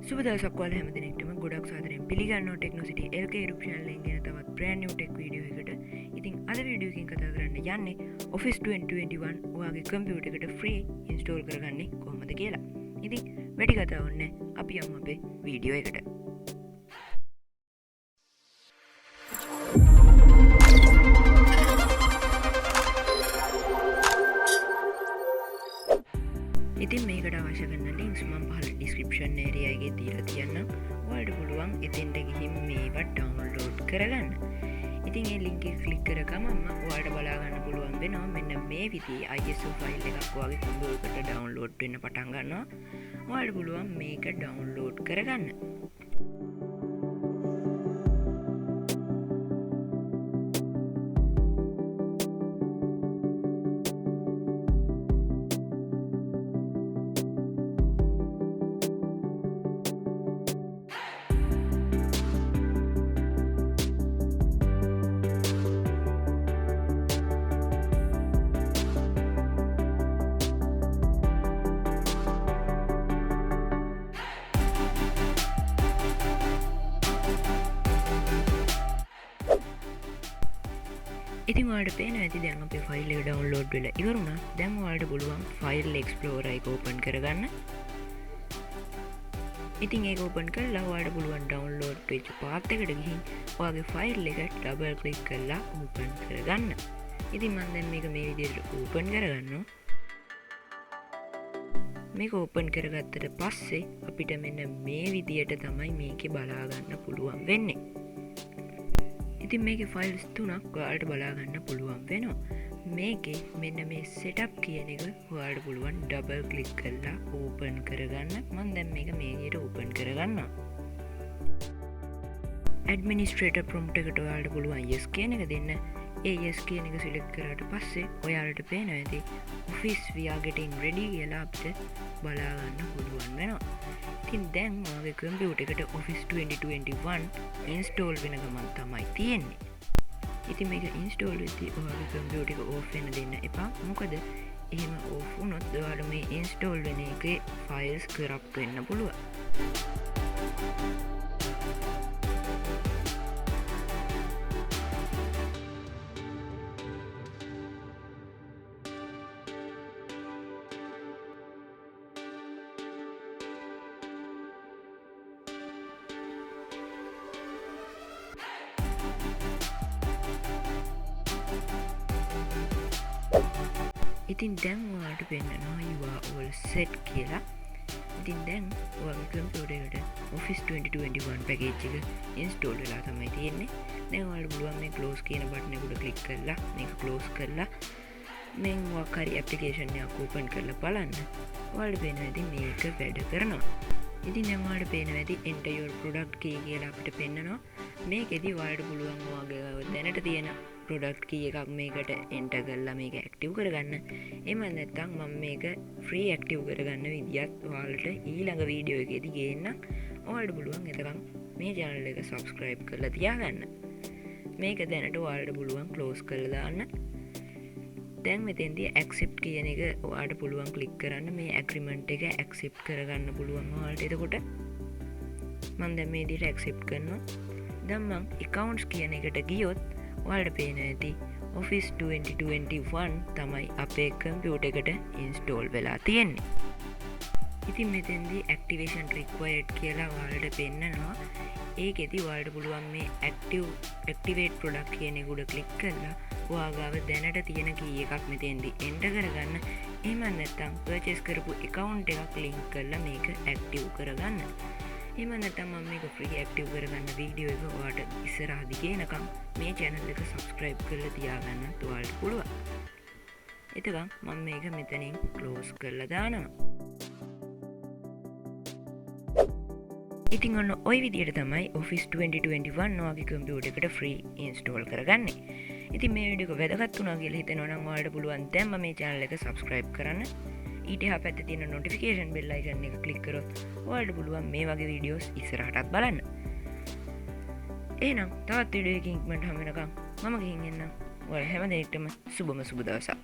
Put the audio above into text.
සුබ දවසක් ඔයාලා හැමදෙනෙක්ටම ගොඩක් සාදරයෙන් පිළිගන්නවා ටෙක්නොසිටි LK YouTube channel එකෙන් ගෙන තවත් brand new tech video එකකට. ඉතින් අද වීඩියෝ එකකින් කතා කරන්න යන්නේ Office 2021 ඔයාගේ කම්පියුටර් එකට free install කරගන්නේ කොහොමද කියලා. ඉතින් වැඩි කතාවක් නැහැ. අපි යමු අපේ වීඩියෝ එකට. ඉතින් මේකට අවශ්‍ය කරන ලින්ක්ස් මම පහළ ඩිස්ක්‍රිප්ෂන් ඒරියා එකේ දීලා තියන්නම්. ඔයාලට පුළුවන් එතෙන්ට ගිහින් මේවා ඩවුන්ලෝඩ් කරගන්න. ඉතින් ඒ ලින්ක් එක ක්ලික් කර ගමන්ම ඔයාලට බලා ගන්න පුළුවන් වෙනවා මෙන්න මේ විදිහේ ISO ෆයිල් එකක් ඔයාගේ කම්පියුටර් එකට ඩවුන්ලෝඩ් වෙන්න පටන් ගන්නවා. ඔයාලට පුළුවන් මේක ඩවුන්ලෝඩ් කරගන්න. ඉතින් ඔයාලට පේනවා ඇති දැන් අපේ ෆයිල් එක ඩවුන්ලෝඩ් වෙලා ඉවරුණා. දැන් ඔයාලට පුළුවන් ෆයිල් එක්ස්ප්ලෝරර් එක ඕපන් කරගන්න. ඉතින් ඒක ඕපන් කරලා ඔයාලට පුළුවන් ඩවුන්ලෝඩ් වෙච්ච පාත් එකට ගිහින් ඔයාගේ ෆයිල් එක ඩබල් ක්ලික් කරලා ඕපන් කරගන්න. ඉතින් මම දැන් මේක මේ විදිහට ඕපන් කරගන්නවා. මේක ඕපන් කරගත්තට පස්සේ අපිට මෙන්න මේ විදිහට තමයි මේකේ බලා ගන්න පුළුවන් වෙන්නේ. ඉතින් මේකේ ෆයිල්ස් තුනක් ඔයාලට බලා ගන්න පුළුවන් වෙනවා. මේකේ මෙන්න මේ setup කියන එක ඔයාලට පුළුවන් ඩබල් ක්ලික් කරලා ඕපන් කරගන්න. මම දැන් මේක මේ විදිහට ඕපන් කරගන්නවා. ඇඩ්මිනිස්ට්‍රේටර් ප්‍රොම්ප්ට් එකට ඔයාලට පුළුවන් yes කියන එක දෙන්න. ඒ yes කියන එක සිලෙක්ට් කරාට පස්සේ ඔයාලට පේනවා ඇති Office we are getting ready කියලා අපිට බලා ගන්න පුළුවන් වෙනවා. ඉතින් දැන් ඔයාගේ කම්පියුටර් එකට Office 2021 install වෙන ගමන් තමයි තියෙන්නේ. ඉතින් මේක install වෙද්දී ඔයාගේ කම්පියුටර් එක off වෙන්න දෙන්න එපා. මොකද එහෙම off වුණොත් ඔයාලට මේ install වෙන එකේ files corrupt වෙන්න පුළුවන්. ඉතින් දැන් ඔයාලට පෙන්නනවා you are all set කියලා. ඉතින් දැන් ඔයාගේ කම්පියුටර් එකට Office 2021 පැකේජ් එක install වෙලා තමයි තියෙන්නේ. දැන් ඔයාලට පුළුවන් මේ close කියන බටන් එක උඩ click කරලා මේක close කරලා මේ මොකක් හරි application එකක් open කරලා බලන්න. ඔයාලට පේනවා ඉතින් මේක වැඩ කරනවා. ඉතින් දැන් ඔයාලට පේනවා ඇති enter your product key කියලා අපිට පෙන්නනවා. මේකෙදි ඔයාලට පුළුවන් ඔයාගේ දැනට තියෙන product key එකක් මේකට enter කරලා මේක active කරගන්න. එහෙම නැත්නම් මම මේක free active කරගන්න විදියත් ඔයාලට ඊළඟ වීඩියෝ එකේදී ගේන්නම්. ඔයාලට පුළුවන් එතකන් මේ channel එක subscribe කරලා තියාගන්න. මේක දැනට ඔයාලට පුළුවන් close කරලා දාන්න. දැන් මෙතෙන්දී accept කියන එක ඔයාලට පුළුවන් click කරන්න. මේ agreement එක accept කරගන්න පුළුවන් ඔයාලට. එතකොට මම දැන් මේ විදිහට accept කරනවා. දැන් මම accounts කියන එකට ගියොත් ඔයාලට පේනවා ඇති Office 2021 තමයි අපේ කම්පියුටර් එකට install වෙලා තියෙන්නේ. ඉතින් මෙතෙන්දී activation required කියලා ඔයාලට පෙන්නනවා. ඒකෙදි ඔයාලට පුළුවන් මේ activate product කියන එක උඩ click කරලා ඔයාගාව දැනට තියෙන key එකක් මෙතෙන්දී enter කරගන්න. එහෙම නැත්නම් purchase කරපු account එකක් link කරලා මේක active කරගන්න. එහෙම නැත්නම් මම මේක free active කරගන්න වීඩියෝ එක ඔයාලට ඉස්සරහදී ගේනකම් මේ channel එක subscribe කරලා තියාගන්න ඔයාලට පුළුවන්. එතකන් මම මේක මෙතනින් close කරලා දානවා. ඉතින් ඔන්න ওই විදිහට තමයි Office 2021 ඔයාගේ කම්පියුටර් එකට free install කරගන්නේ. ඉතින් මේ වීඩියෝ එක වැදගත් වුණා කියලා හිතෙනවා නම් ඔයාලට පුළුවන් දැන්ම මේ channel එක subscribe කරන්න. ඊට එහා පැත්තේ තියෙන notification bell icon එක click කරොත් ඔයාලට පුළුවන් මේ වගේ වීඩියෝස් ඉස්සරහටත් බලන්න. එහෙනම් තවත් වීඩියෝ එකකින් ඉක්මනට හමු වෙනකම් මම ගිහින් එන්නම්. ඔයාලා හැම දිනෙකටම සුබම සුබ දවසක්.